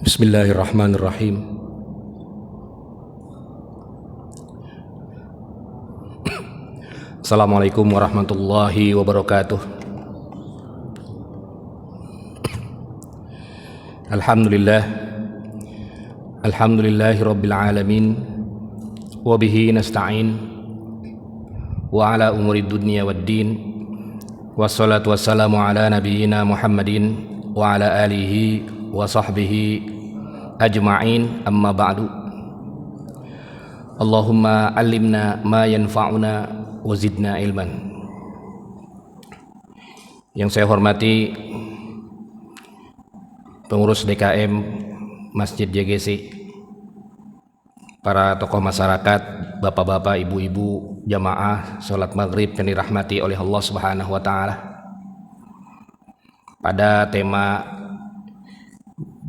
Bismillahirrahmanirrahim. Assalamualaikum warahmatullahi wabarakatuh. Alhamdulillah, alhamdulillahi rabbil alamin, wa bihi nasta'in, wa ala umuri dunya waddin, wassalatu wassalamu ala nabiyyina Muhammadin wa ala alihi wa sahbihi ajma'in, amma ba'du. Allahumma allimna ma yanfa'una wa zidna ilman. Yang saya hormati pengurus DKM Masjid JGC, para tokoh masyarakat, bapak-bapak, ibu-ibu, jamaah sholat maghrib yang dirahmati oleh Allah Subhanahu wa Ta'ala. Pada tema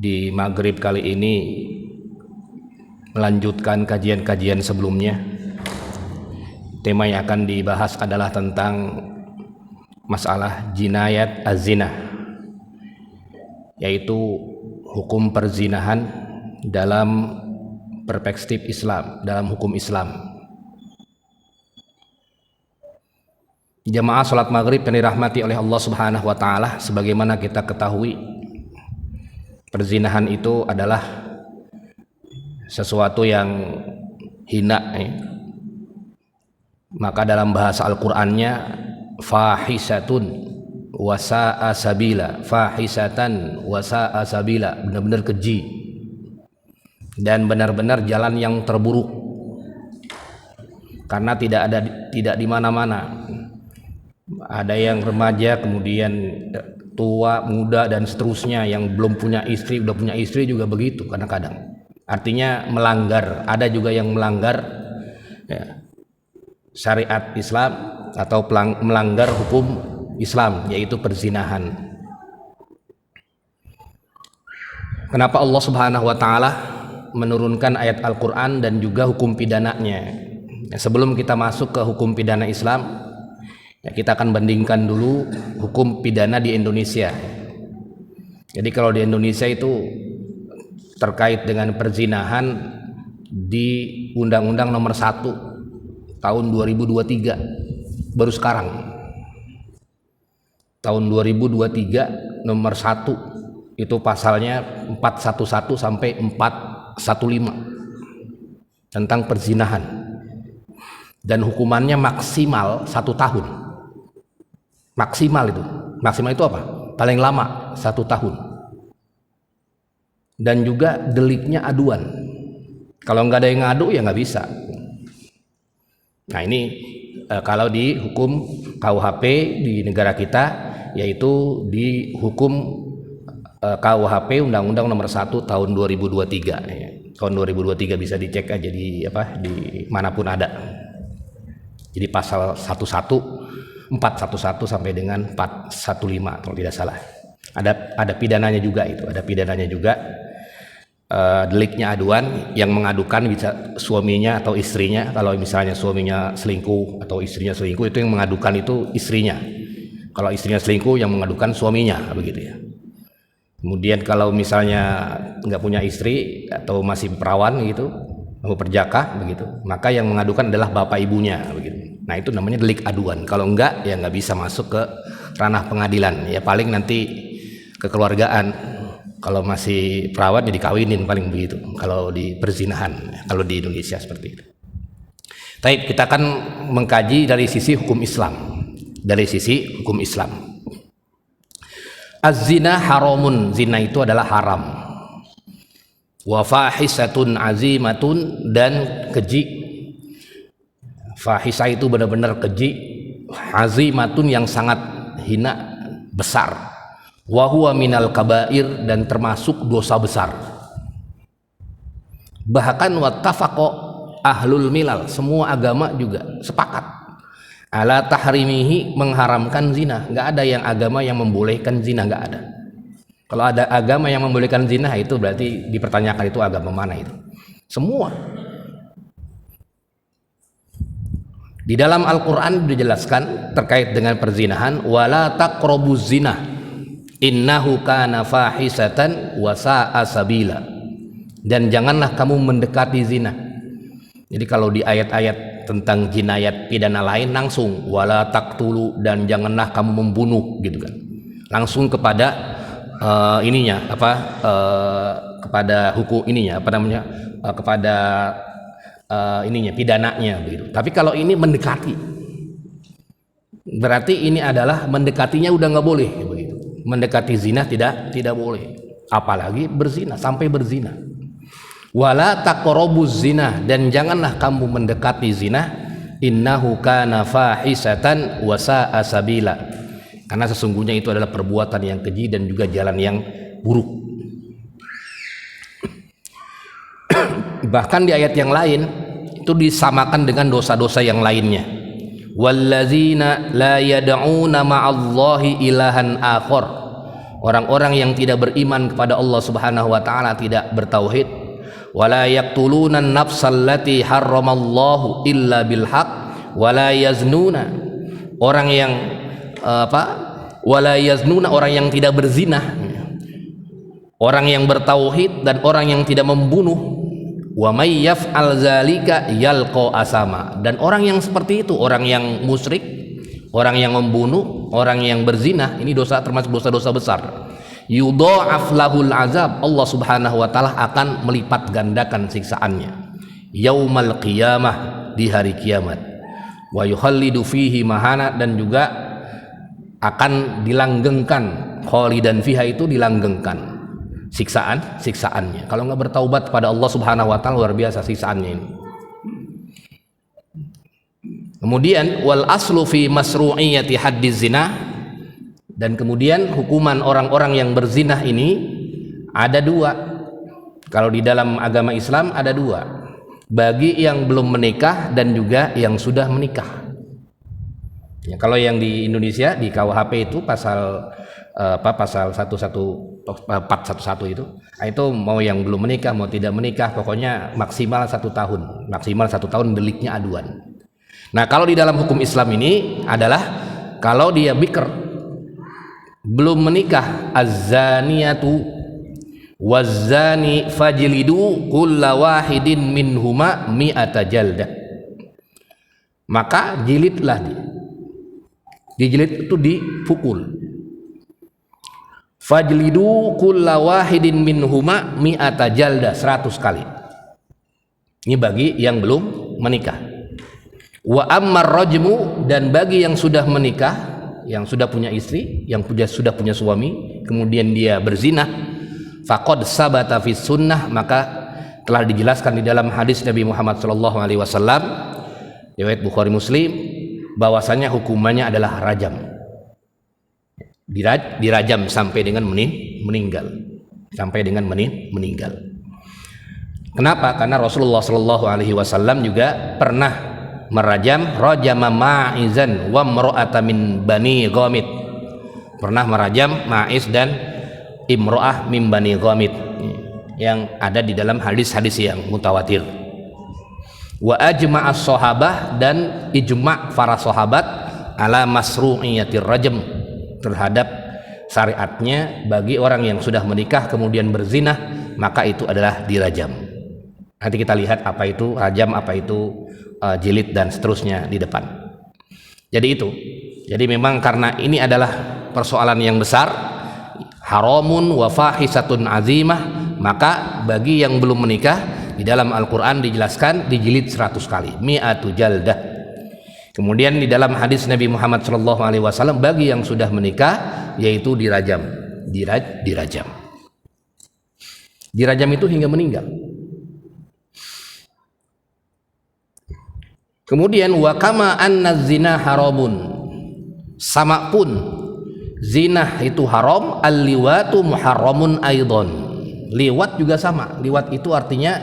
di maghrib kali ini melanjutkan kajian-kajian sebelumnya. Tema yang akan dibahas adalah tentang masalah jinayat az-zina, yaitu hukum perzinahan dalam perspektif Islam, dalam hukum Islam. Jamaah sholat maghrib yang dirahmati oleh Allah Subhanahu wa Ta'ala, sebagaimana kita ketahui, perzinahan itu adalah sesuatu yang hina, Maka dalam bahasa Al-Qur'annya fahisatun wa sa'a sabila, fahisatan wa sa'a sabila, benar-benar keji dan benar-benar jalan yang terburuk, karena tidak di mana-mana. Ada yang remaja, kemudian tua, muda, dan seterusnya, yang belum punya istri, udah punya istri juga begitu kadang-kadang. Artinya melanggar, ada juga yang melanggar syariat Islam atau melanggar hukum Islam, yaitu perzinahan. Kenapa Allah Subhanahu wa Ta'ala menurunkan ayat Al-Quran dan juga hukum pidananya? Sebelum kita masuk ke hukum pidana Islam, kita akan bandingkan dulu hukum pidana di Indonesia. Jadi kalau di Indonesia itu terkait dengan perzinahan di Undang-Undang Nomor 1 tahun 2023, baru sekarang tahun 2023 nomor 1 itu pasalnya 411 sampai 415 tentang perzinahan, dan hukumannya maksimal 1 tahun. Maksimal itu apa? Paling lama 1 tahun. Dan juga deliknya aduan. Kalau nggak ada yang ngadu ya nggak bisa. Nah ini kalau di hukum KUHP di negara kita, yaitu di hukum KUHP Undang-Undang Nomor 1 tahun 2023. Tahun 2023 bisa dicek aja di manapun ada. Jadi pasal 411 sampai dengan 415 kalau tidak salah. Ada pidananya juga itu, ada pidananya juga. Deliknya aduan, yang mengadukan bisa suaminya atau istrinya. Kalau misalnya suaminya selingkuh atau istrinya selingkuh, itu yang mengadukan itu istrinya. Kalau istrinya selingkuh, yang mengadukan suaminya, begitu ya. Kemudian kalau misalnya nggak punya istri atau masih perawan gitu, mau perjaka begitu, maka yang mengadukan adalah bapak ibunya, begitu. Nah itu namanya delik aduan. Kalau enggak ya nggak bisa masuk ke ranah pengadilan, ya paling nanti kekeluargaan. Kalau masih perawan jadi kawinin, paling begitu kalau di perzinahan, kalau di Indonesia seperti itu. Baik, kita akan mengkaji dari sisi hukum Islam. Dari sisi hukum Islam, az-zina haramun, zina itu adalah haram. Wa fahisatun azimatun, dan keji. Fahisah itu benar-benar keji, azimatun yang sangat hina, besar. Wa huwa minal kabair, dan termasuk dosa besar. Bahkan wattafaqo ahlul milal, semua agama juga sepakat ala tahrimihi, mengharamkan zina. Nggak ada yang agama yang membolehkan zina, nggak ada. Kalau ada agama yang membolehkan zina, itu berarti dipertanyakan itu agama mana itu. Semua. Di dalam Al-Quran dijelaskan terkait dengan perzinahan, wala taqrabuz zina innahu kana fahisatan wa sa'a sabila. Dan janganlah kamu mendekati zina. Jadi kalau di ayat-ayat tentang jinayat pidana lain langsung wala taqtulu, dan janganlah kamu membunuh gitu kan. Langsung kepada kepada hukum ininya kepada pidananya begitu. Tapi kalau ini mendekati, berarti ini adalah mendekatinya udah nggak boleh begitu. Mendekati zina tidak boleh, apalagi berzina, sampai berzina. Wala taqrabuz zina, dan janganlah kamu mendekati zina, innahu kana fahisatan wa sa'a sabila, karena sesungguhnya itu adalah perbuatan yang keji dan juga jalan yang buruk. Bahkan di ayat yang lain itu disamakan dengan dosa-dosa yang lainnya. Wallazina la yad'una ma'allahi ilahan akhar, orang-orang yang tidak beriman kepada Allah Subhanahu wa taala, tidak bertauhid. Wala yaqtuluna an-nafsal lati harramallahu illa bil haqq wala yaznuna, orang yang wala yaznuna, orang yang tidak berzina, orang yang bertauhid dan orang yang tidak membunuh. Wa may yaf'al zalika yalqa asama, dan orang yang seperti itu, orang yang musyrik, orang yang membunuh, orang yang berzina, ini dosa termasuk dosa-dosa besar. Yudha'af lahul azab, Allah Subhanahu wa taala akan melipat gandakan siksaannya yaumal qiyamah, di hari kiamat. Wa yukhallidu fihi mahana, dan juga akan dilanggengkan, khalidan fiha itu dilanggengkan siksaannya. Kalau nggak bertaubat pada Allah Subhanahu wa taala, luar biasa siksaannya ini. Kemudian wal aslu fi masru'iyati haddiz zina, dan kemudian hukuman orang-orang yang berzinah ini ada dua. Kalau di dalam agama Islam ada dua, bagi yang belum menikah dan juga yang sudah menikah. Ya, kalau yang di Indonesia di KUHP itu pasal 411 itu, itu mau yang belum menikah mau tidak menikah, pokoknya maksimal 1 tahun, deliknya aduan. Nah, kalau di dalam hukum Islam ini adalah kalau dia bikr, belum menikah, az-zaniyatu waz-zani fajlidu kulla wahidin minhuma mi'ata jaldah, maka jilidlah dia. Dijilid itu dipukul. Fajlidu kulla wahidin minhuma mi'ata jaldah, 100 kali. Ini bagi yang belum menikah. Wa ammar rajmu, dan bagi yang sudah menikah, yang sudah punya istri, yang sudah punya suami, kemudian dia berzina, faqad sabata fi sunnah, maka telah dijelaskan di dalam hadis Nabi Muhammad SAW, riwayat Bukhari Muslim, bahwasanya hukumannya adalah rajam. Dirajam sampai dengan meninggal. Kenapa? Karena Rasulullah SAW juga pernah merajam rajama Ma'izan wa imra'ata min bani Ghamid. Pernah merajam Ma'iz dan imra'ah min bani Ghamid, yang ada di dalam hadis-hadis yang mutawatir. Wa ajma'as sahabah, dan ijma' para sahabat ala masru'iyatir rajam, terhadap syariatnya bagi orang yang sudah menikah kemudian berzina, maka itu adalah dirajam. Nanti kita lihat apa itu rajam, apa itu jilid dan seterusnya di depan. Jadi memang karena ini adalah persoalan yang besar, haramun wa fahisatun azimah, maka bagi yang belum menikah di dalam Al-Quran dijelaskan dijilid 100 kali, mi'atu jaldah. Kemudian di dalam hadis Nabi Muhammad SAW bagi yang sudah menikah yaitu dirajam. Dirajam itu hingga meninggal. Kemudian wa kama anna zina haramun, sama pun zina itu haram, al-liwatu muharramun aidon. Liwat juga sama. Liwat itu artinya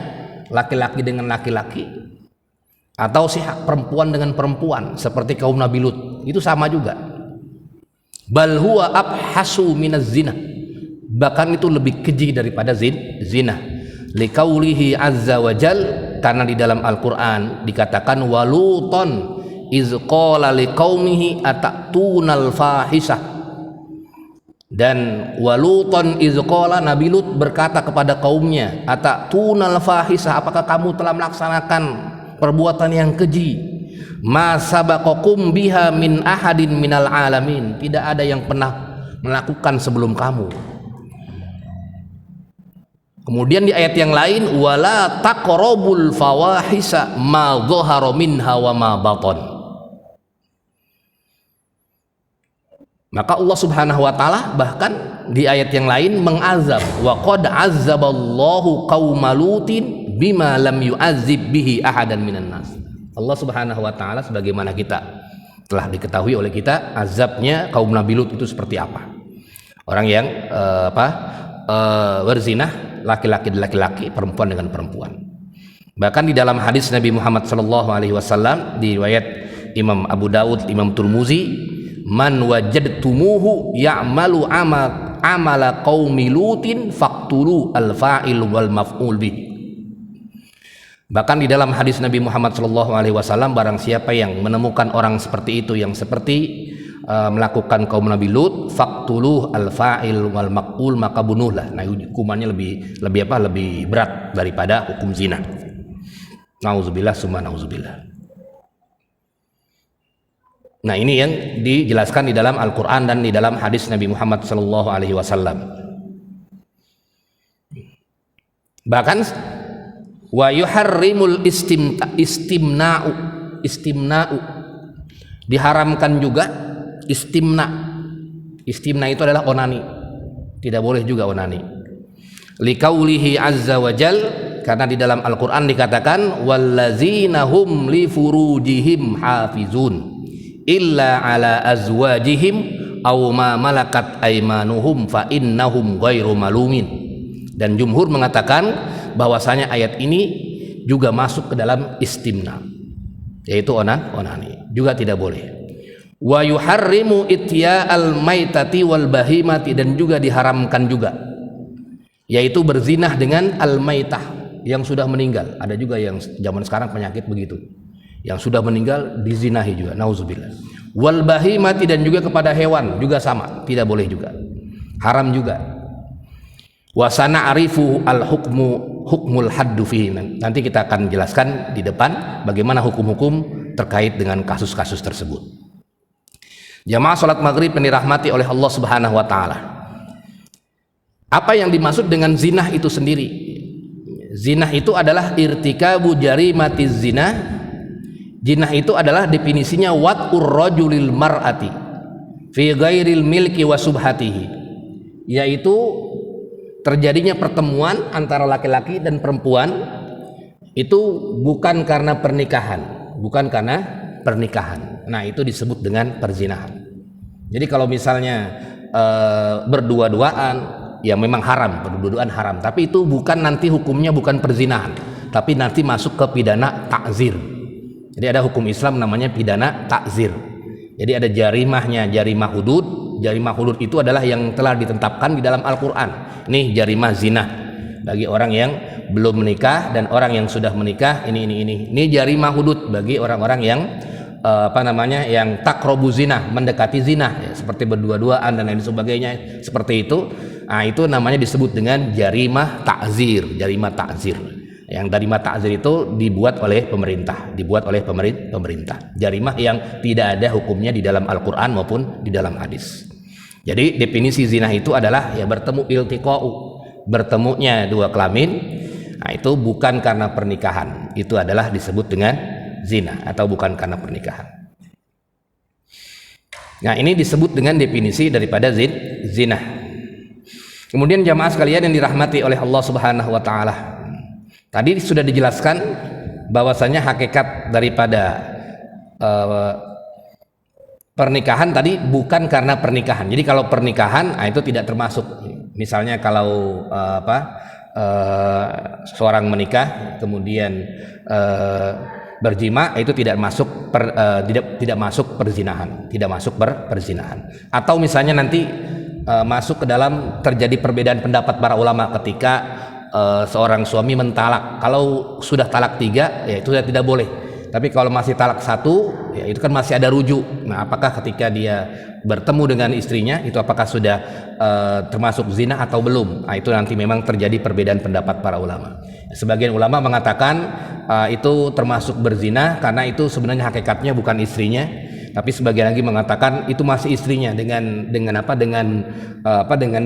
laki-laki dengan laki-laki, atau sihak perempuan dengan perempuan, seperti kaum Nabi Lut, itu sama juga. Bal huwa abhasu minaz zina, bahkan itu lebih keji daripada zina. Liqaulihi azza wa jal, karena di dalam Al-Quran dikatakan waluton iz qala liqaumihi atatunal fahisah. Dan waluton izqala, Nabi Lut berkata kepada kaumnya, atatunal fahisah, apakah kamu telah melaksanakan perbuatan yang keji, ma sabaqakum biha min ahadin minal alamin, tidak ada yang pernah melakukan sebelum kamu. Kemudian di ayat yang lain, wala taqrabul fawahisa ma dhahara minha wa ma batan. Maka Allah Subhanahu wa taala bahkan di ayat yang lain mengazab, wa qad azzaballahu qauma lutin bima lam yu'azzib bihi ahadan minan nas. Allah Subhanahu wa taala, sebagaimana kita telah diketahui oleh kita, azabnya kaum Nabi Lut itu seperti apa. Orang yang berzinah, laki-laki dengan laki-laki, perempuan dengan perempuan. Bahkan di dalam hadis Nabi Muhammad SAW di riwayat Imam Abu Dawud, Imam Tirmizi, man wajadtumuhu ya'malu amala qaumi lutin faqtulu al-fa'il wal maf'ul bih. Bahkan di dalam hadis Nabi Muhammad SAW, barang siapa yang menemukan orang seperti itu, yang seperti melakukan kaum Nabi Lut, faqtulu al-fa'il wal maf'ul, maka bunuhlah. Nah, hukumannya lebih berat daripada hukum zina. Nauzubillah summa nauzubillah. Nah, ini yang dijelaskan di dalam Al-Quran dan di dalam hadis Nabi Muhammad SAW. Bahkan wa yuharrimul istimna'u, diharamkan juga istimna. Istimna itu adalah onani, tidak boleh juga onani. Liqaulihi azza wa jal, karena di dalam Al-Quran dikatakan wallazina hum li furujihim hafizun illa ala azwajihim aw ma malakat aymanuhum fa innahum ghairu malumin. Dan jumhur mengatakan bahwasanya ayat ini juga masuk ke dalam istimna, yaitu onani juga tidak boleh. Wa yuharrimu itya'al maitati wal bahimati, dan juga diharamkan juga, yaitu berzinah dengan al-maitah, yang sudah meninggal. Ada juga yang zaman sekarang penyakit begitu, yang sudah meninggal dizinahi juga, nauzubillah. Wal bahimati, dan juga kepada hewan juga sama, tidak boleh juga, haram juga. Wa sana'rifu hukmul haddu fihi, nanti kita akan jelaskan di depan bagaimana hukum-hukum terkait dengan kasus-kasus tersebut. Jamaah salat maghrib yang dirahmati oleh Allah Subhanahu wa taala, apa yang dimaksud dengan zinah itu sendiri? Zinah itu adalah irtikabu jarimatiz zina. Zinah itu adalah definisinya wat'ur rajulil mar'ati fi ghairil milki wa subhatihi, yaitu terjadinya pertemuan antara laki-laki dan perempuan itu bukan karena pernikahan, Nah, itu disebut dengan perzinahan. Jadi kalau misalnya berdua-duaan, ya memang haram, berdua-duaan haram, tapi itu bukan, nanti hukumnya bukan perzinahan, tapi nanti masuk ke pidana takzir. Jadi ada hukum Islam namanya pidana takzir. Jadi ada jarimahnya, jarimah hudud. Jarimah hudud itu adalah yang telah ditetapkan di dalam Al-Quran. Ini jarimah zina bagi orang yang belum menikah dan orang yang sudah menikah. Ini jarimah hudud bagi orang-orang yang yang takrobu zina, mendekati zina, ya, seperti berdua-duaan dan lain sebagainya, seperti itu. Nah, itu namanya disebut dengan jarimah takzir. Yang jarimah takzir itu dibuat oleh pemerintah, jarimah yang tidak ada hukumnya di dalam Al-Quran maupun di dalam hadis. Jadi definisi zina itu adalah ya bertemu, iltiqa'u, bertemunya dua kelamin. Nah, itu bukan karena pernikahan, itu adalah disebut dengan zina, atau bukan karena pernikahan. Nah, ini disebut dengan definisi daripada zina. Kemudian jamaah sekalian yang dirahmati oleh Allah Subhanahu wa taala, tadi sudah dijelaskan bahwasanya hakikat daripada pernikahan tadi bukan karena pernikahan. Jadi kalau pernikahan, nah itu tidak termasuk. Misalnya kalau seorang menikah kemudian berjima, itu tidak masuk perzinahan, Atau misalnya nanti masuk ke dalam terjadi perbedaan pendapat para ulama ketika seorang suami mentalak. Kalau sudah talak 3, ya itu tidak boleh. Tapi kalau masih talak 1, ya itu kan masih ada rujuk. Nah, apakah ketika dia bertemu dengan istrinya itu apakah sudah termasuk zina atau belum? Nah, itu nanti memang terjadi perbedaan pendapat para ulama. Sebagian ulama mengatakan itu termasuk berzina karena itu sebenarnya hakikatnya bukan istrinya, tapi sebagian lagi mengatakan itu masih istrinya dengan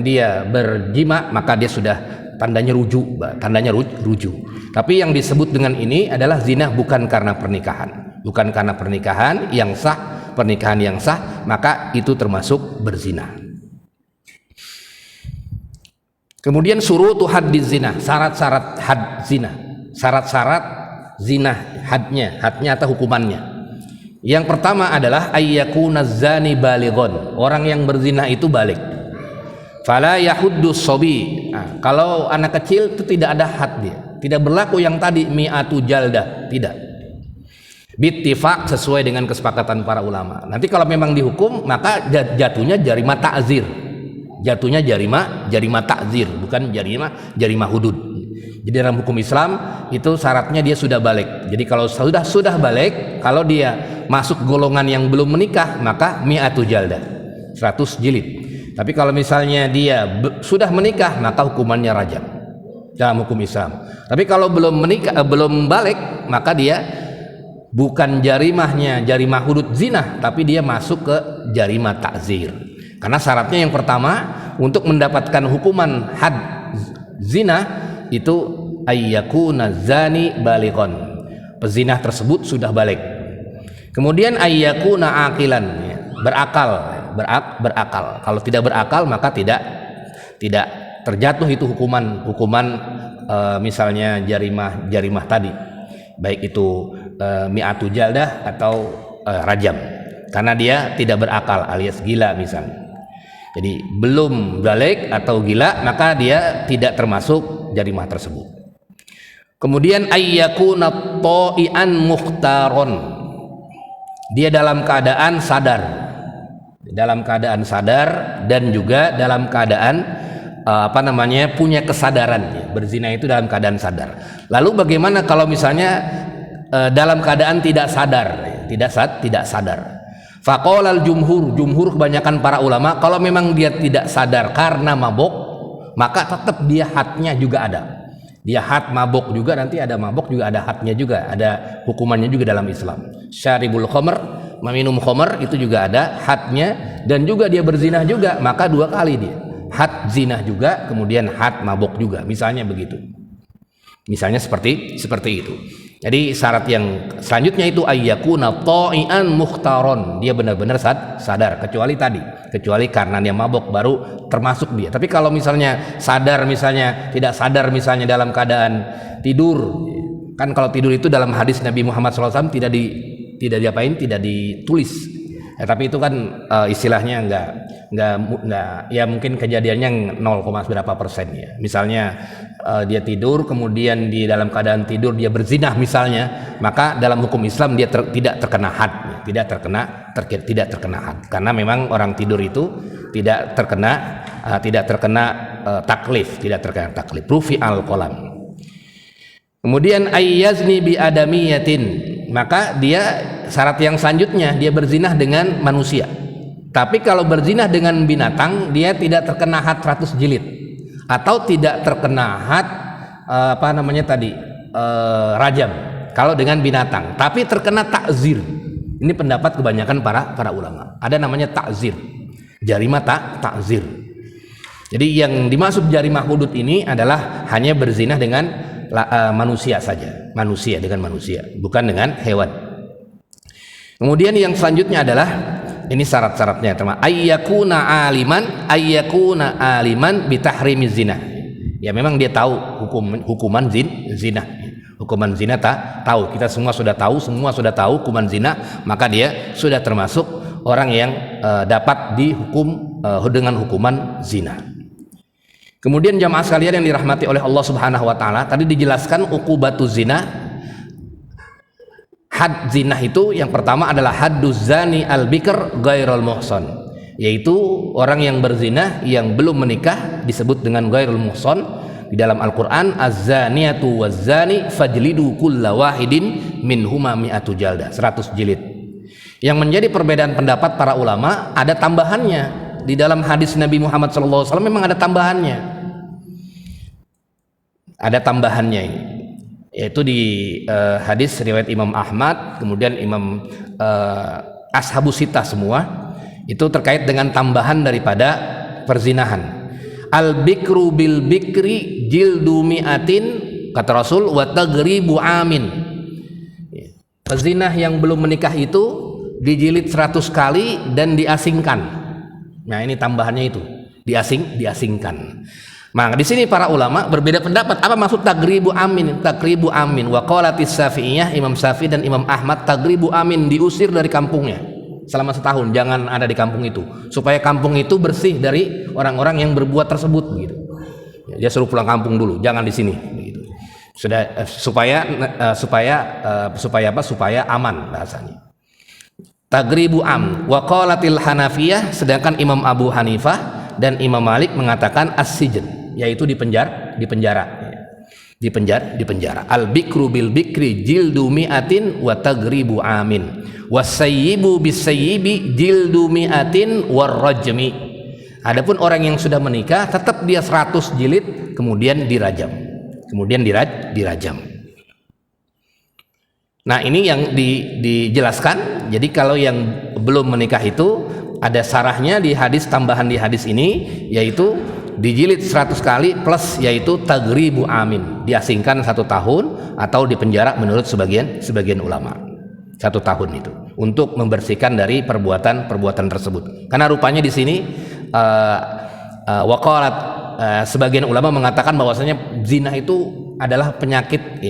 dia berjima, maka dia sudah tandanya rujuk. Tapi yang disebut dengan ini adalah zina bukan karena pernikahan, yang sah, pernikahan yang sah, maka itu termasuk berzina. Kemudian surutu haddiz zina, syarat-syarat had zina, syarat-syarat zina, hadnya atau hukumannya. Yang pertama adalah ayyakuna zani balighon, orang yang berzina itu balik. Fala yahuddus sobi, nah, kalau anak kecil itu tidak ada had dia, tidak berlaku yang tadi mi'atu jaldah, tidak. Bittifaq, sesuai dengan kesepakatan para ulama. Nanti kalau memang dihukum maka jatuhnya jarima ta'zir. Jatuhnya jarima ta'zir, bukan jarima hudud. Jadi dalam hukum Islam itu syaratnya dia sudah balik. Jadi kalau sudah balik, kalau dia masuk golongan yang belum menikah maka mi'atu jaldah, 100 jilid. Tapi kalau misalnya dia sudah menikah maka hukumannya rajam dalam hukum Islam. Tapi kalau belum balik maka dia bukan jarimah hudud zina, tapi dia masuk ke jarimah ta'zir. Karena syaratnya yang pertama untuk mendapatkan hukuman had zina itu ayyakuna zani balighon, pezinah tersebut sudah balik. Kemudian ayyakuna aqilan, berakal. Kalau tidak berakal maka tidak terjatuh itu hukuman misalnya jarimah tadi, baik itu mi'atu jaldah atau rajam, karena dia tidak berakal alias gila misalnya. Jadi belum balik atau gila maka dia tidak termasuk jarimah tersebut. Kemudian ayyakuna ta'ian mukhtaron, dia dalam keadaan sadar dan juga dalam keadaan punya kesadaran. Berzina itu dalam keadaan sadar. Lalu bagaimana kalau misalnya dalam keadaan tidak sadar? Faqala jumhur kebanyakan para ulama, kalau memang dia tidak sadar karena mabok, maka tetap dia hadnya juga ada. Dia had mabok juga, nanti ada mabok juga ada hadnya juga, ada hukumannya juga dalam Islam. Syaribul khamr, meminum khamr itu juga ada hadnya, dan juga dia berzina juga, maka 2 kali dia. Had zina juga, kemudian had mabok juga, misalnya begitu. Misalnya seperti itu. Jadi syarat yang selanjutnya itu ayyakuna ta'ian mukhtaron, dia benar-benar sadar, kecuali karena dia mabok baru termasuk dia. Tapi kalau misalnya tidak sadar misalnya dalam keadaan tidur, kan kalau tidur itu dalam hadis Nabi Muhammad SAW tidak ditulis. Ya, tapi itu kan istilahnya enggak ya, mungkin kejadiannya 0, berapa persen ya. Misalnya dia tidur, kemudian di dalam keadaan tidur dia berzinah misalnya, maka dalam hukum Islam dia tidak terkena had, tidak terkena had, karena memang orang tidur itu tidak terkena taklif, rufi al qalam. Kemudian ayyazni bi adamiyatin, maka dia syarat yang selanjutnya dia berzinah dengan manusia. Tapi kalau berzinah dengan binatang dia tidak terkena had 100 jilid, atau tidak terkena had rajam kalau dengan binatang, tapi terkena takzir. Ini pendapat kebanyakan para ulama. Ada namanya takzir, jarimah takzir. Jadi yang dimaksud jarimah hudud ini adalah hanya berzina dengan manusia saja, dengan manusia, bukan dengan hewan. Kemudian yang selanjutnya adalah ini syarat-syaratnya, teman. Ayyakuna aliman bitahrimiz zina. Ya memang dia tahu hukuman zina. Hukuman zina tahu. Kita semua sudah tahu hukuman zina, maka dia sudah termasuk orang yang dapat dihukum dengan hukuman zina. Kemudian jamaah sekalian yang dirahmati oleh Allah Subhanahu wa taala, tadi dijelaskan uqubatuz zina. Had zina itu yang pertama adalah hadduz zani al-bikr ghairul muhsan, yaitu orang yang berzina yang belum menikah disebut dengan ghairul muhsan. Di dalam Al-Qur'an az-zaniyatu waz-zani fajlidu kulla wahidin minhuma mi'atu jaldah, 100 jilid. Yang menjadi perbedaan pendapat para ulama ada tambahannya di dalam hadis Nabi Muhammad SAW, memang ada tambahannya. Ada tambahannya ini, yaitu di hadis riwayat Imam Ahmad, kemudian Imam Ashabus Sittah semua, itu terkait dengan tambahan daripada perzinahan. Al-bikru bil bikri jildu mi'atin, kata Rasul, wa tagribu amin. Pezinah yang belum menikah itu dijilid 100 kali dan diasingkan. Nah, ini tambahannya itu, diasingkan. Nah, di sini para ulama berbeda pendapat apa maksud tagribu amin. Tagribu amin wa qalatis Syafi'iyah, Imam Syafi'i dan Imam Ahmad, tagribu amin diusir dari kampungnya selama setahun, jangan ada di kampung itu, supaya kampung itu bersih dari orang-orang yang berbuat tersebut begitu. Dia suruh pulang kampung dulu, jangan di sini begitu. Sudah supaya aman bahasanya. Tagribu am wa qalatil Hanafiyah, sedangkan Imam Abu Hanifah dan Imam Malik mengatakan as-sijn, yaitu dipenjara. Al bikru bil bikri jildu mi'atin wa tagribu amin wasayyibu bisayyibi jildu mi'atin warrajmi. Adapun orang yang sudah menikah tetap dia 100 jilid kemudian dirajam. Nah, ini yang dijelaskan. Jadi kalau yang belum menikah itu ada sarahnya di hadis, tambahan di hadis ini, yaitu dijilid 100 kali plus yaitu tagribu amin, diasingkan 1 tahun atau dipenjara menurut sebagian ulama 1 tahun itu untuk membersihkan dari perbuatan tersebut. Karena rupanya di sini sebagian ulama mengatakan bahwasanya zina itu adalah penyakit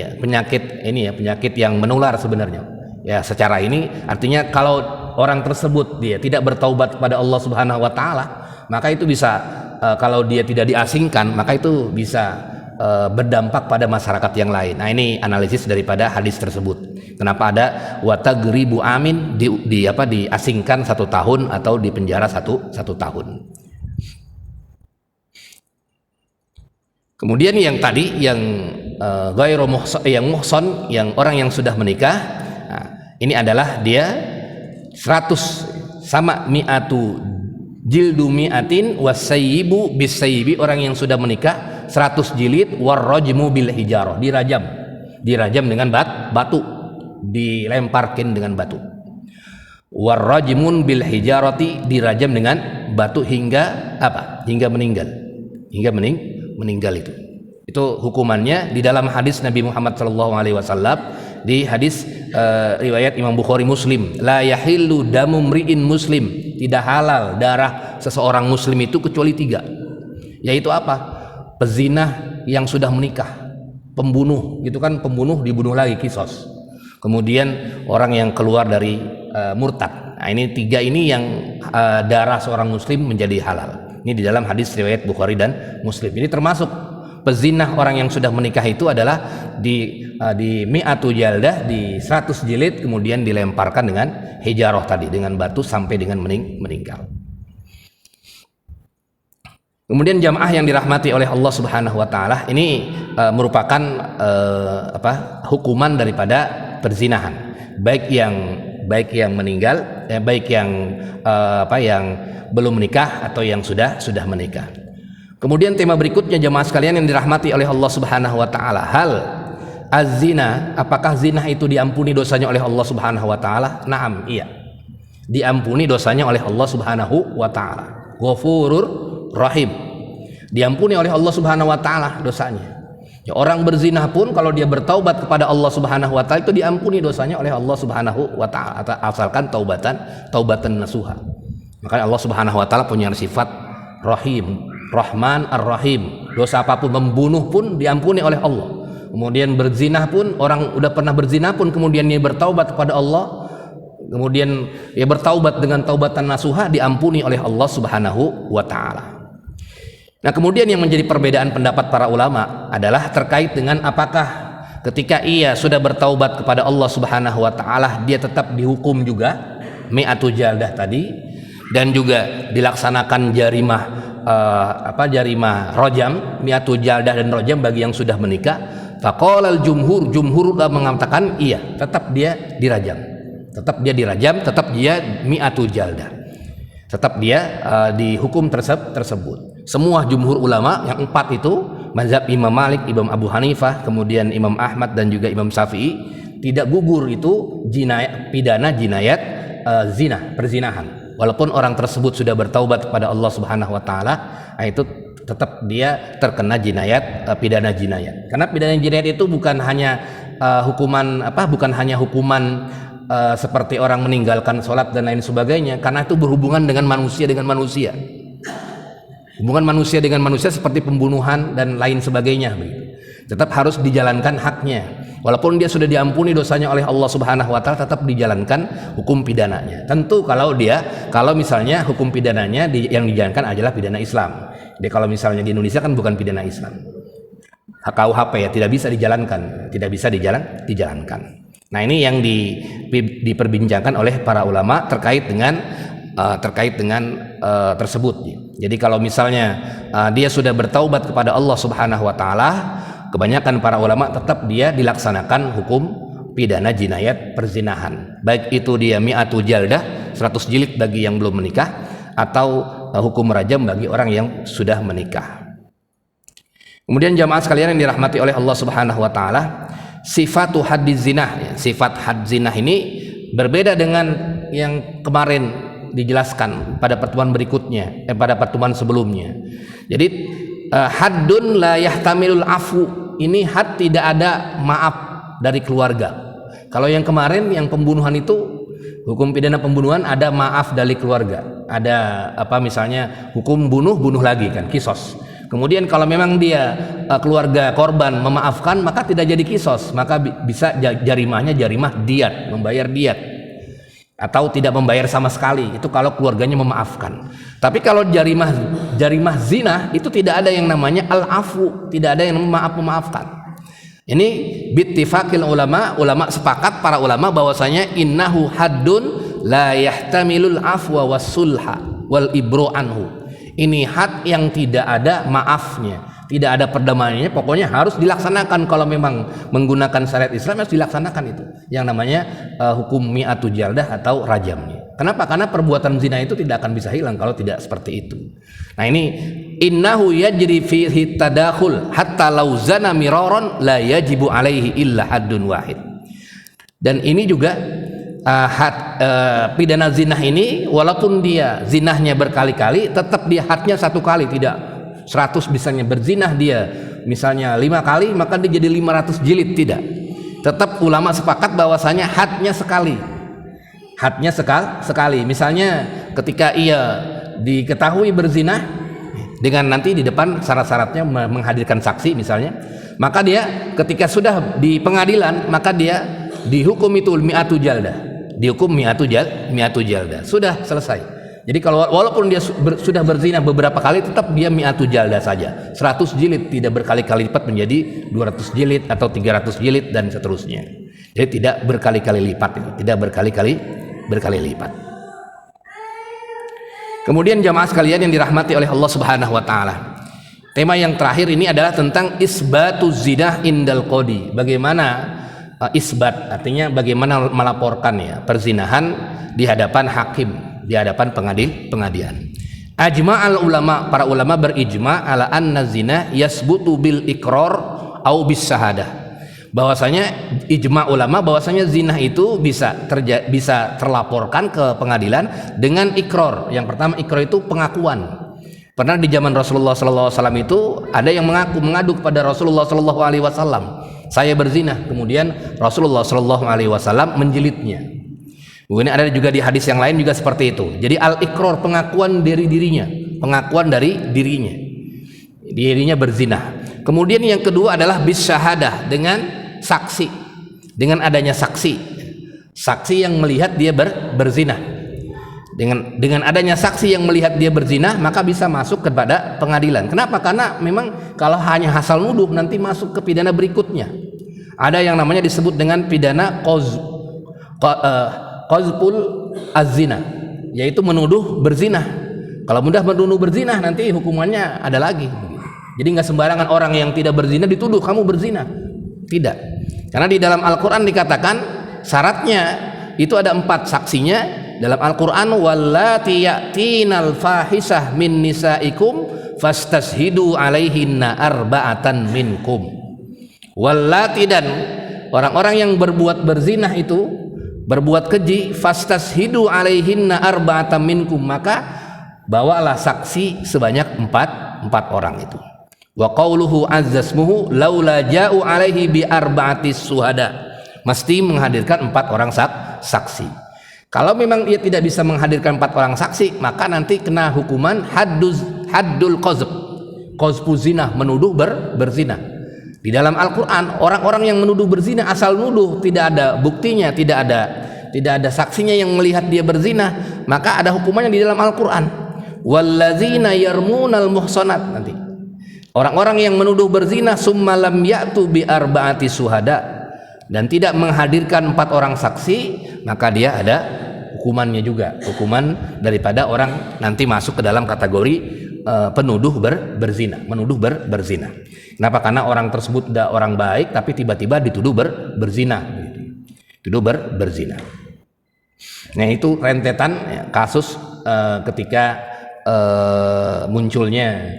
yang menular sebenarnya. Ya, secara ini artinya kalau orang tersebut dia tidak bertaubat kepada Allah Subhanahu wa taala, maka itu bisa kalau dia tidak diasingkan, maka itu bisa berdampak pada masyarakat yang lain. Nah, ini analisis daripada hadis tersebut. Kenapa ada watagribu amin diasingkan 1 tahun atau dipenjara satu tahun. Kemudian yang tadi yang ghairu muhsan, yang muhsan, yang orang yang sudah menikah, nah, ini adalah dia 100 sama mi'atu jildu mi'atin wasayyibu bisayyibi, orang yang sudah menikah 100 jilid, warrajmu bil hijarah, dirajam dengan batu, dilemparkan dengan batu. Warrajmun bil hijarati, dirajam dengan batu hingga meninggal itu hukumannya di dalam hadis Nabi Muhammad SAW, di hadis riwayat Imam Bukhari Muslim, la yahillu damu mri'in muslim, tidak halal darah seseorang muslim itu kecuali 3, yaitu apa? Pezinah yang sudah menikah, pembunuh, itu kan pembunuh dibunuh lagi kisos, kemudian orang yang keluar dari murtad. Nah, ini 3 ini yang darah seorang muslim menjadi halal. Ini di dalam hadis riwayat Bukhari dan Muslim. Ini termasuk pezinah orang yang sudah menikah itu adalah di mi'atu jaldah, di 100 jilid, kemudian dilemparkan dengan hijarah tadi, dengan batu sampai dengan meninggal. Kemudian jamaah yang dirahmati oleh Allah Subhanahu wa taala, ini merupakan hukuman daripada perzinahan, baik yang meninggal, baik yang belum menikah atau yang sudah menikah. Kemudian tema berikutnya jemaah sekalian yang dirahmati oleh Allah Subhanahu wa taala, hal az-zina, apakah zina itu diampuni dosanya oleh Allah Subhanahu wa taala? Naam, iya. Diampuni dosanya oleh Allah Subhanahu wa taala. Ghafurur Rahim. Diampuni oleh Allah Subhanahu wa taala dosanya. Ya, orang berzina pun kalau dia bertaubat kepada Allah Subhanahu wa taala itu diampuni dosanya oleh Allah Subhanahu wa taala, asalkan taubatan nasuha. Maka Allah Subhanahu wa taala punya sifat Rahim, Rahman Ar-Rahim. Dosa apapun, membunuh pun diampuni oleh Allah. Kemudian berzina pun, orang udah pernah berzina pun kemudian dia bertaubat kepada Allah, kemudian dia bertaubat dengan taubatan nasuha, diampuni oleh Allah Subhanahu wa taala. Nah, kemudian yang menjadi perbedaan pendapat para ulama adalah terkait dengan apakah ketika ia sudah bertaubat kepada Allah Subhanahu wa taala dia tetap dihukum juga mi'atu jaldah tadi, dan juga dilaksanakan jarimah rojam, mi'atu jaldah dan rojam bagi yang sudah menikah. Faqala al-jumhur mengatakan iya, tetap dia dirajam, tetap dia dirajam, tetap dia mi'atu jaldah, tetap dia dihukum tersebut. Semua jumhur ulama yang 4 itu, mazhab Imam Malik, Imam Abu Hanifah, kemudian Imam Ahmad dan juga Imam Syafi'i, tidak gugur itu pidana jinayat zina, perzinahan. Walaupun orang tersebut sudah bertaubat kepada Allah Subhanahu wa taala, itu tetap dia terkena pidana jinayat. Karena pidana jinayat itu bukan hanya hukuman seperti orang meninggalkan sholat dan lain sebagainya, karena itu berhubungan dengan manusia dengan manusia. Hubungan manusia dengan manusia seperti pembunuhan dan lain sebagainya begitu. Tetap harus dijalankan haknya. Walaupun dia sudah diampuni dosanya oleh Allah Subhanahu wa taala, tetap dijalankan hukum pidananya. Tentu kalau misalnya hukum pidananya yang dijalankan adalah pidana Islam. Jadi kalau misalnya di Indonesia kan bukan pidana Islam. KUHP ya, tidak bisa dijalankan. Nah, ini yang diperbincangkan oleh para ulama terkait dengan tersebut. Jadi kalau misalnya dia sudah bertaubat kepada Allah Subhanahu wa taala, kebanyakan para ulama tetap dia dilaksanakan hukum pidana jinayat perzinahan. Baik itu dia mi'atu jaldah, 100 jilid bagi yang belum menikah, atau hukum rajam bagi orang yang sudah menikah. Kemudian jamaah sekalian yang dirahmati oleh Allah Subhanahu wa taala, sifatu haddiz zinah, sifat had zinah ini berbeda dengan yang kemarin dijelaskan pada pertemuan berikutnya, pada pertemuan sebelumnya. Jadi haddun la yahtamilul afu, ini had tidak ada maaf dari keluarga. Kalau yang kemarin yang pembunuhan itu, hukum pidana pembunuhan ada maaf dari keluarga, ada misalnya hukum bunuh lagi kan, kisos. Kemudian kalau memang dia keluarga korban memaafkan, maka tidak jadi kisos, maka bisa jarimah diat, membayar diat, atau tidak membayar sama sekali, itu kalau keluarganya memaafkan. Tapi kalau jarimah zina itu tidak ada yang namanya al-afu, tidak ada yang memaafkan. Ini bittifaqil ulama sepakat para ulama bahwasanya innahu haddun la yahtamilul afwa was-sulha wal ibru anhu. Ini had yang tidak ada maafnya, tidak ada perdamaiannya, pokoknya harus dilaksanakan. Kalau memang menggunakan syariat Islam harus dilaksanakan itu yang namanya hukum mi'atu jaldah atau rajamnya. Kenapa? Karena perbuatan zina itu tidak akan bisa hilang kalau tidak seperti itu. Nah, ini innahu yajri fihi tadakhul hatta law zana miraran la yajibu alaihi illa haddun wahid. Dan ini juga pidana zinah ini walaupun dia zinahnya berkali-kali, tetap dia hadnya 1 kali, tidak 100. Misalnya berzinah dia misalnya 5 kali, maka dia jadi 500 jilid, tidak. Tetap ulama sepakat bahwasanya hadnya sekali. Hadnya sekali. Misalnya ketika ia diketahui berzinah dengan nanti di depan syarat-syaratnya menghadirkan saksi misalnya, maka dia ketika sudah di pengadilan, maka dia dihukum itu mi'atu jaldah. Dihukum mi'atu jaldah. Sudah selesai. Jadi kalau walaupun dia sudah berzina beberapa kali, tetap dia mi'atu jaldah saja. 100 jilid, tidak berkali-kali lipat menjadi 200 jilid atau 300 jilid dan seterusnya. Jadi tidak berkali-kali lipat itu, tidak berkali lipat. Kemudian jamaah sekalian yang dirahmati oleh Allah Subhanahu wa taala, tema yang terakhir ini adalah tentang isbatuz zinah indal qadi. Bagaimana isbat, artinya bagaimana melaporkan ya perzinahan di hadapan hakim, di hadapan pengadilan. Ajma'al ulama, para ulama berijma ala anna zina yasbutu bil iqrar au bis syahadah. Bahwasanya ijma ulama bahwasanya zina itu bisa terlaporkan ke pengadilan dengan ikrar. Yang pertama, ikrar itu pengakuan. Pernah di zaman Rasulullah sallallahu alaihi wasallam itu ada yang mengadu kepada Rasulullah sallallahu alaihi wasallam, saya berzina. Kemudian Rasulullah sallallahu alaihi wasallam menjilidnya. Kemudian ada juga di hadis yang lain juga seperti itu. Jadi al-iqrar, pengakuan dari dirinya, dirinya berzina. Kemudian yang kedua adalah bis syahadah, dengan saksi, dengan adanya saksi yang melihat dia berzina. Dengan adanya saksi yang melihat dia berzina, maka bisa masuk kepada pengadilan. Kenapa? Karena memang kalau hanya asal nuduh nanti masuk ke pidana berikutnya. Ada yang namanya disebut dengan pidana qazful az-zina, yaitu menuduh berzina. Kalau mudah menuduh berzina nanti hukumannya ada lagi. Jadi nggak sembarangan orang yang tidak berzina dituduh kamu berzina. Tidak. Karena di dalam Al-Quran dikatakan syaratnya itu ada 4 saksinya dalam Al-Qur'an, wallati ya'tinal fahisah min nisaikum fastashhidu alaihinna arba'atan minkum. Wallati, dan orang-orang yang berbuat berzinah itu, berbuat keji, fastashhidu alaihinna arba'atan minkum, maka bawalah saksi sebanyak 4 orang itu. Wa qauluhu azzasmuhu laula ja'u alaihi bi arba'atis suhada, mesti menghadirkan 4 orang saksi. Kalau memang ia tidak bisa menghadirkan 4 orang saksi, maka nanti kena hukuman haddul qazf, qazfu zina, menuduh berzina. Di dalam Al-Qur'an, orang-orang yang menuduh berzina asal nuduh, tidak ada buktinya, tidak ada saksinya yang melihat dia berzina, maka ada hukumannya di dalam Al-Qur'an. Wallazina yarmunal muhsanat, nanti orang-orang yang menuduh berzina summa lam ya'tu bi arba'ati suhada, dan tidak menghadirkan 4 orang saksi, maka dia ada hukumannya juga, hukuman daripada orang nanti masuk ke dalam kategori penuduh berzina, menuduh berzina. Kenapa? Karena orang tersebut tidak orang baik, tapi tiba-tiba dituduh berzina, dituduh berzina. Nah, itu rentetan kasus ketika munculnya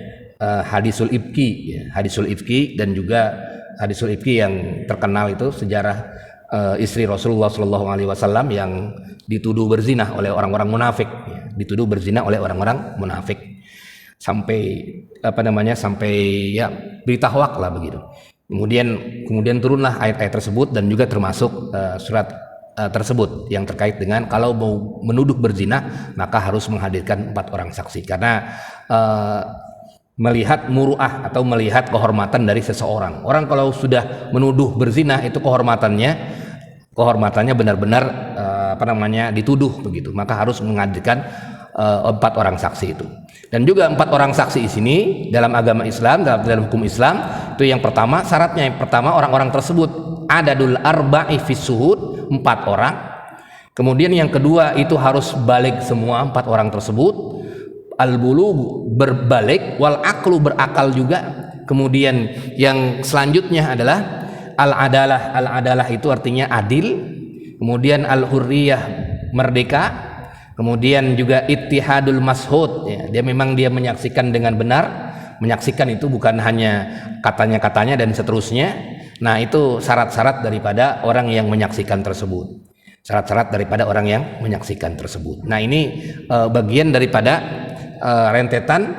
hadisul ifki, dan juga hadisul ifki yang terkenal itu sejarah istri Rasulullah SAW yang dituduh berzina oleh orang-orang munafik, dituduh berzina oleh orang-orang munafik, sampai sampai ya berita hoak lah begitu. Kemudian turunlah ayat-ayat tersebut, dan juga termasuk surat tersebut yang terkait dengan kalau mau menuduh berzina maka harus menghadirkan 4 orang saksi, karena melihat muruah atau melihat kehormatan dari seseorang. Orang kalau sudah menuduh berzina itu kehormatannya benar-benar dituduh begitu, maka harus menghadirkan 4 orang saksi itu. Dan juga 4 orang saksi di sini dalam agama Islam, dalam hukum Islam itu yang pertama, syaratnya yang pertama orang-orang tersebut adadul arba'i fis suhud, 4 orang. Kemudian yang kedua itu harus balik semua 4 orang tersebut. Al-bulugh, berbalik, wal aqlu, berakal juga. Kemudian yang selanjutnya adalah al-adalah. Al-adalah itu artinya adil. Kemudian al-hurriyah, merdeka. Kemudian juga ittihadul mashhud, ya, dia menyaksikan dengan benar. Menyaksikan itu bukan hanya katanya-katanya dan seterusnya. Nah, itu syarat-syarat daripada orang yang menyaksikan tersebut. Syarat-syarat daripada orang yang menyaksikan tersebut. Nah, ini bagian daripada rentetan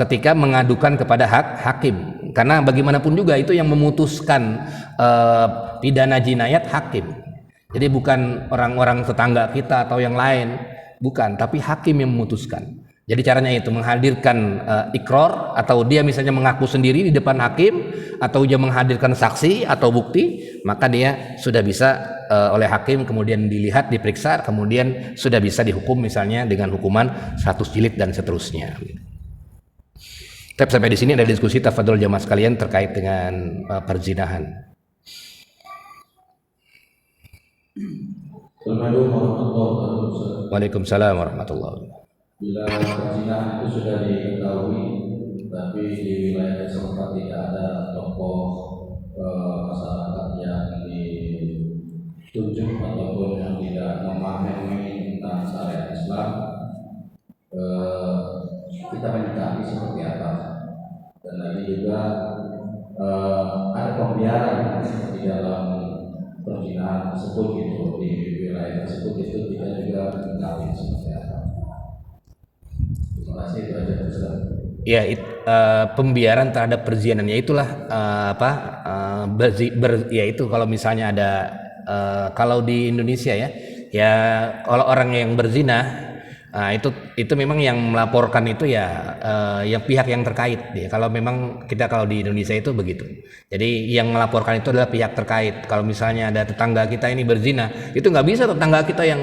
ketika mengadukan kepada hakim, karena bagaimanapun juga itu yang memutuskan pidana jinayat hakim. Jadi bukan orang-orang tetangga kita atau yang lain, bukan, tapi hakim yang memutuskan. Jadi caranya itu menghadirkan ikrar, atau dia misalnya mengaku sendiri di depan hakim, atau dia menghadirkan saksi atau bukti, maka dia sudah bisa oleh hakim kemudian dilihat, diperiksa, kemudian sudah bisa dihukum misalnya dengan hukuman 100 jilid dan seterusnya. Tapi sampai di sini ada diskusi tafadhol jamaah sekalian terkait dengan perzinahan. Assalamualaikum warahmatullahi wabarakatuh. Waalaikumsalam warahmatullahi wabarakatuh. Bila perzinahan itu sudah diketahui, tapi di wilayah setempat tidak ada tokoh masyarakat yang ditunjuk ataupun yang tidak memahami tentang syariat Islam, kita menyikapi seperti apa? Dan lagi juga ada pembiaran di dalam perzinahan tersebut gitu, di wilayah tersebut, itu kita juga menyikapi seperti apa? Terima kasih, itu aja Ustaz. Ya, pembiaran terhadap perzinahan, itulah itu kalau misalnya ada kalau di Indonesia ya kalau orang yang berzina, itu memang yang melaporkan itu yang pihak yang terkait ya. Kalau memang kalau di Indonesia itu begitu. Jadi yang melaporkan itu adalah pihak terkait. Kalau misalnya ada tetangga kita ini berzina, itu nggak bisa tetangga kita yang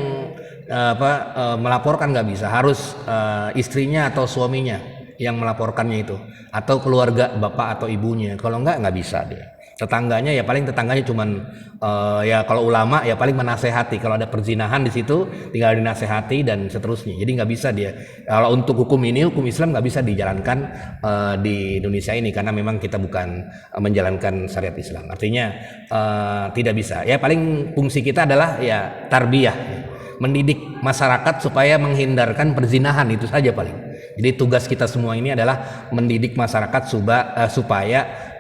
melaporkan, nggak bisa, harus istrinya atau suaminya yang melaporkannya itu, atau keluarga bapak atau ibunya. Kalau nggak bisa dia. Tetangganya ya paling tetangganya cuman ya kalau ulama ya paling menasehati. Kalau ada perzinahan di situ tinggal dinasehati dan seterusnya. Jadi nggak bisa dia. Kalau untuk hukum ini, hukum Islam nggak bisa dijalankan di Indonesia ini karena memang kita bukan menjalankan syariat Islam. Artinya tidak bisa. Ya paling fungsi kita adalah ya tarbiyah, mendidik masyarakat supaya menghindarkan perzinahan, itu saja paling. Jadi tugas kita semua ini adalah mendidik masyarakat supaya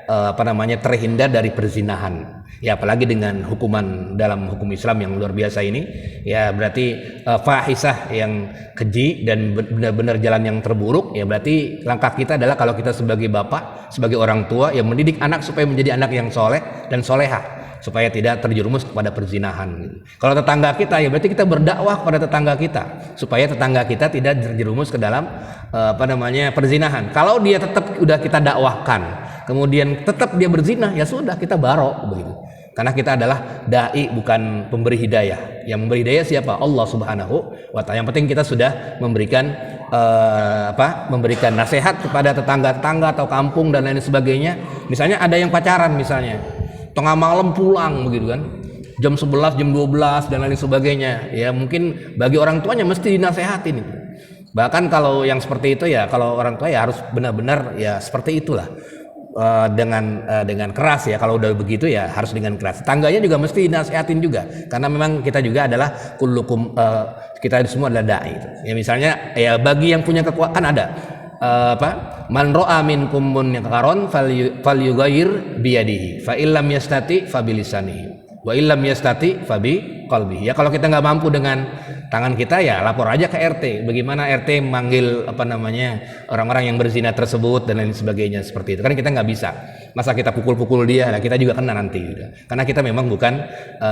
terhindar dari perzinahan. Ya apalagi dengan hukuman dalam hukum Islam yang luar biasa ini, ya berarti fahisah yang keji dan benar-benar jalan yang terburuk. Ya berarti langkah kita adalah kalau kita sebagai bapak, sebagai orang tua, ya mendidik anak supaya menjadi anak yang soleh dan solehah, supaya tidak terjerumus kepada perzinahan. Kalau tetangga kita, ya berarti kita berdakwah kepada tetangga kita supaya tetangga kita tidak terjerumus ke dalam perzinahan. Kalau dia tetap udah kita dakwahkan, kemudian tetap dia berzina, ya sudah kita barok begitu. Karena kita adalah dai, bukan pemberi hidayah. Yang memberi hidayah siapa? Allah Subhanahu wa Ta'ala. Yang penting kita sudah memberikan memberikan nasihat kepada tetangga-tetangga atau kampung dan lain sebagainya. Misalnya ada yang pacaran misalnya, tengah malam pulang begitu kan, jam 11, jam 12 dan lain sebagainya. Ya mungkin bagi orang tuanya mesti dinasehatin itu. Bahkan kalau yang seperti itu ya, kalau orang tua ya harus benar-benar ya seperti itulah. Dengan keras ya, kalau udah begitu ya harus dengan keras. Tangganya juga mesti nasihatin juga, karena memang kita juga adalah kullukum, kita semua adalah dai. Ya misalnya ya bagi yang punya kekuatan ada man ra'a minkum munkaran falyughayyir biyadihi fa illam yastati fa bilisanihi wa illam yastati fa bi qalbihi. Ya kalau kita nggak mampu dengan tangan kita ya lapor aja ke RT. Bagaimana RT manggil orang-orang yang berzina tersebut dan lain sebagainya, seperti itu. Kan kita nggak bisa. Masa kita pukul-pukul dia, nah kita juga kena nanti. Gitu. Karena kita memang bukan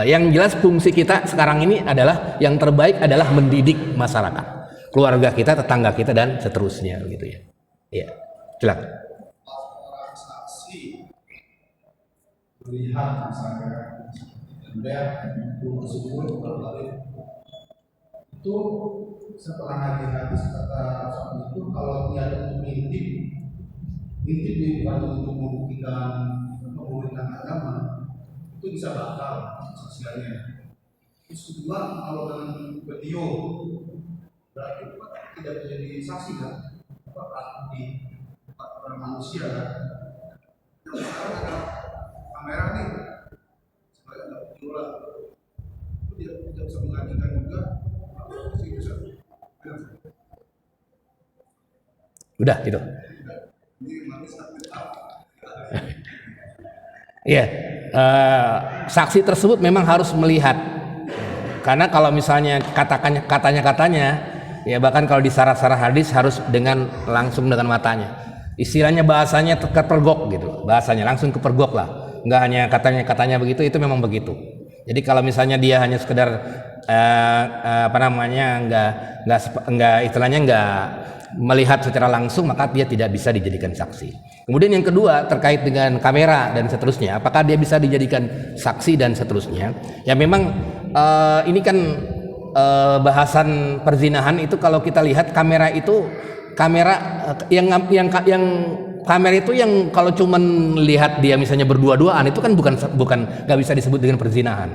yang jelas fungsi kita sekarang ini adalah yang terbaik adalah mendidik masyarakat, keluarga kita, tetangga kita dan seterusnya gitu ya. Iya. Silakan. Orang saksi melihat misalnya itu tersebut berbalik itu setelah hadis kata suami itu kalau dia untuk ngintip bukan untuk membuktikan agama, itu bisa batal saksiannya. Terus kedua, kalau dengan video berarti itu tidak menjadi saksi kan, di orang manusia kan. Nah, sekarang ada kamera nih, supaya ada video lah, itu dia tidak bisa mengajukan juga. Udah gitu. Iya, saksi tersebut memang harus melihat. Karena kalau misalnya katanya, ya bahkan kalau di sarah-sarah hadis harus langsung dengan matanya. Istilahnya bahasanya kepergok gitu. Bahasanya langsung kepergok lah. Enggak hanya katanya begitu, itu memang begitu. Jadi kalau misalnya dia hanya sekedar enggak melihat secara langsung, maka dia tidak bisa dijadikan saksi. Kemudian yang kedua terkait dengan kamera dan seterusnya, apakah dia bisa dijadikan saksi dan seterusnya? Ya memang ini kan bahasan perzinahan itu kalau kita lihat kamera itu yang kalau cuman lihat dia misalnya berdua-duaan itu kan bukan nggak bisa disebut dengan perzinahan.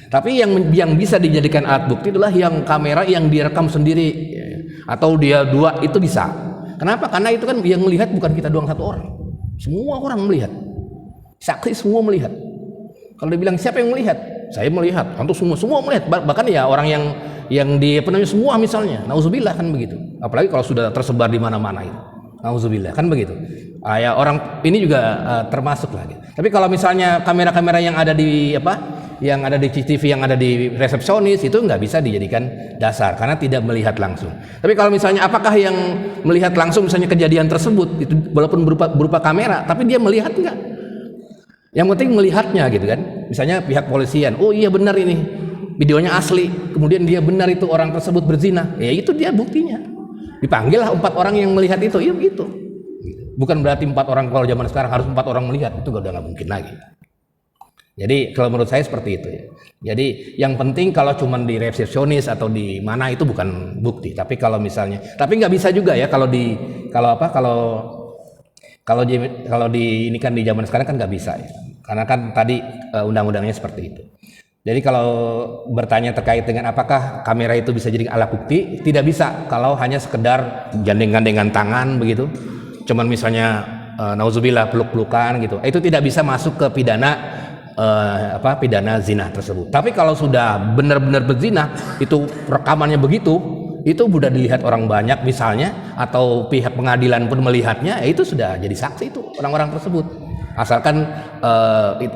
Tapi yang bisa dijadikan alat bukti adalah yang kamera yang direkam sendiri atau dia dua, itu bisa. Kenapa? Karena itu kan yang melihat bukan kita doang satu orang. Semua orang melihat. Saksi semua melihat. Kalau dibilang siapa yang melihat? Saya melihat. Tentu semua melihat. Bahkan ya orang yang di semua misalnya. Nauzubillah kan begitu. Apalagi kalau sudah tersebar di mana-mana itu. Nauzubillah kan begitu. Ya orang ini juga termasuk lagi. Tapi kalau misalnya kamera-kamera yang ada di yang ada di CCTV, yang ada di resepsionis, itu nggak bisa dijadikan dasar karena tidak melihat langsung. Tapi kalau misalnya apakah yang melihat langsung misalnya kejadian tersebut itu walaupun berupa kamera, tapi dia melihat nggak? Yang penting melihatnya gitu kan. Misalnya pihak polisian, oh iya benar ini videonya asli, kemudian dia benar itu orang tersebut berzina, ya itu dia buktinya. Dipanggillah 4 orang yang melihat itu, ya gitu. Bukan berarti 4 orang, kalau zaman sekarang harus 4 orang melihat, itu udah nggak mungkin lagi. Jadi kalau menurut saya seperti itu ya. Jadi yang penting kalau cuma di resepsionis atau di mana itu bukan bukti. Tapi kalau misalnya, tapi nggak bisa juga ya kalau ini kan di zaman sekarang kan nggak bisa ya. Karena kan tadi undang-undangnya seperti itu. Jadi kalau bertanya terkait dengan apakah kamera itu bisa jadi alat bukti, tidak bisa kalau hanya sekedar gandengan tangan begitu. Cuman misalnya nauzubillah peluk-pelukan gitu. Itu tidak bisa masuk ke pidana zina tersebut. Tapi kalau sudah benar-benar berzina, itu rekamannya begitu, itu sudah dilihat orang banyak misalnya, atau pihak pengadilan pun melihatnya, itu sudah jadi saksi itu orang-orang tersebut. Asalkan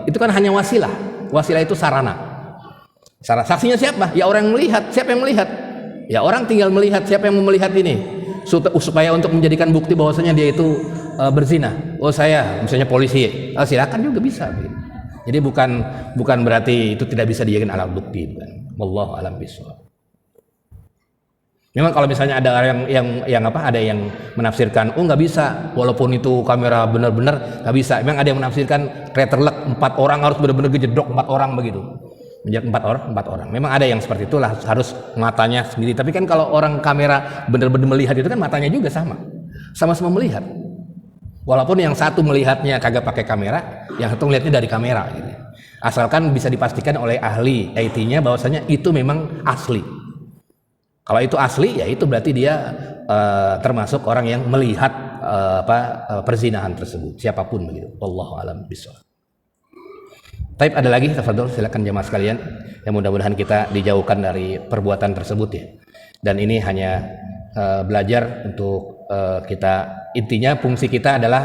itu kan hanya wasilah. Wasilah itu sarana. Saksinya siapa? Ya orang yang melihat. Siapa yang melihat? Ya orang tinggal melihat. Siapa yang mau melihat ini? Supaya untuk menjadikan bukti bahwasanya dia itu berzina. Oh saya, misalnya polisi. Silakan juga bisa. Jadi bukan berarti itu tidak bisa dijadikan alat bukti. Wallahu a'lam bishawab. Memang kalau misalnya ada ada yang menafsirkan, nggak bisa, walaupun itu kamera benar-benar nggak bisa. Memang ada yang menafsirkan reterlek 4 orang harus benar-benar gejedok 4 orang begitu. Menjadi 4 orang. Memang ada yang seperti itulah, harus matanya sendiri. Tapi kan kalau orang kamera benar-benar melihat itu kan matanya juga sama-sama melihat. Walaupun yang satu melihatnya kagak pakai kamera, yang satu melihatnya dari kamera gitu. Asalkan bisa dipastikan oleh ahli IT-nya bahwasanya itu memang asli. Kalau itu asli, ya itu berarti dia termasuk orang yang melihat perzinahan tersebut, siapapun begitu. Wallahu a'lam bishawab. Taib, ada lagi, tafadhol, silakan jemaah sekalian. Yang mudah-mudahan kita dijauhkan dari perbuatan tersebut ya. Dan ini hanya belajar untuk kita, intinya fungsi kita adalah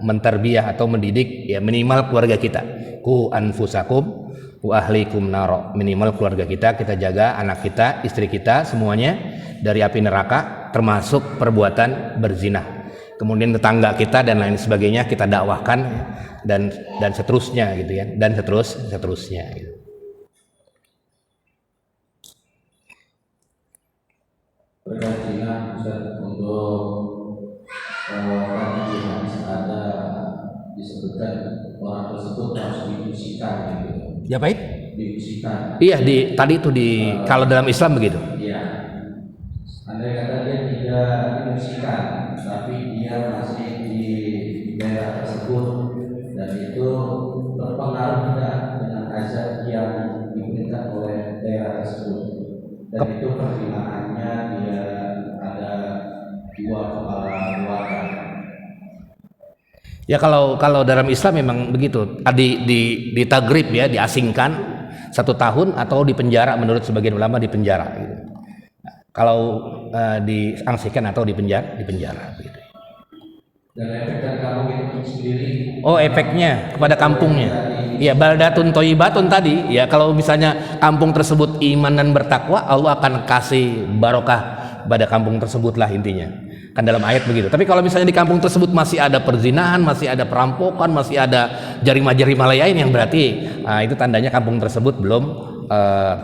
menterbiyah atau mendidik ya, minimal keluarga kita. Ku anfusakum wa ahlikum naro, minimal keluarga kita jaga anak kita, istri kita, semuanya dari api neraka, termasuk perbuatan berzina. Kemudian tetangga kita dan lain sebagainya kita dakwahkan dan seterusnya gitu ya, dan seterusnya gitu. Terkait zina, Ustaz, untuk tadi hadis ada disebutkan orang tersebut harus diusikan gitu. Ya baik. Diusikan. Iya, tadi itu kalau dalam Islam begitu. Iya. Andai kata dia tidak diusikan, tapi dia masih di daerah tersebut dan itu berpengaruh tidak dengan azab yang diberikan oleh daerah tersebut, dan itu pertimbangannya dia ada 2 kepala keluarga. Ya kalau dalam Islam memang begitu, di tagrib ya, diasingkan 1 tahun atau dipenjara, menurut sebagian ulama dipenjara gitu. Kalau diangsihkan atau dipenjara gitu. Dan efek dari kampung itu sendiri. Oh, efeknya kepada kampungnya. Ya, baldatun thayyibatun tadi. Ya, kalau misalnya kampung tersebut iman dan bertakwa, Allah akan kasih barokah pada kampung tersebut lah intinya. Kan dalam ayat begitu. Tapi kalau misalnya di kampung tersebut masih ada perzinahan, masih ada perampokan, masih ada jarima-jarima lain, yang berarti itu tandanya kampung tersebut belum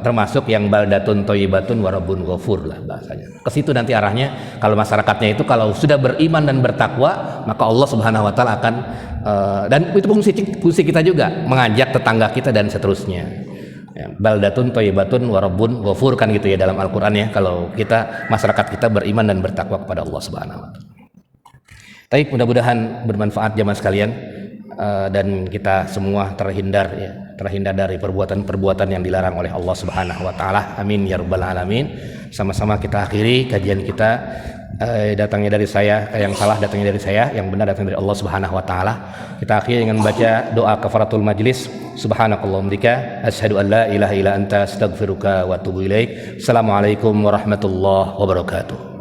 termasuk yang baldatun thayyibatun wa rabbun ghafur lah bahasanya. Ke situ nanti arahnya. Kalau masyarakatnya itu kalau sudah beriman dan bertakwa, maka Allah Subhanahu wa taala akan dan itu fungsi kita juga, mengajak tetangga kita dan seterusnya. Ya, baldatun thayyibatun wa rabbun ghafur kan gitu ya dalam Al-Qur'an ya, kalau masyarakat kita beriman dan bertakwa kepada Allah Subhanahu wa taala. Tapi mudah-mudahan bermanfaat jamaah sekalian, dan kita semua terhindar dari perbuatan-perbuatan yang dilarang oleh Allah Subhanahu wa taala. Amin ya rabbal alamin. Sama-sama kita akhiri kajian kita, datangnya dari saya, yang salah datangnya dari saya, yang benar datangnya dari Allah Subhanahu wa taala. Kita akhiri dengan membaca doa kafaratul majlis. Subhanakallahumma bika asyhadu an la ilaha illa anta astaghfiruka wa atubu ilaik. Assalamualaikum warahmatullahi wabarakatuh.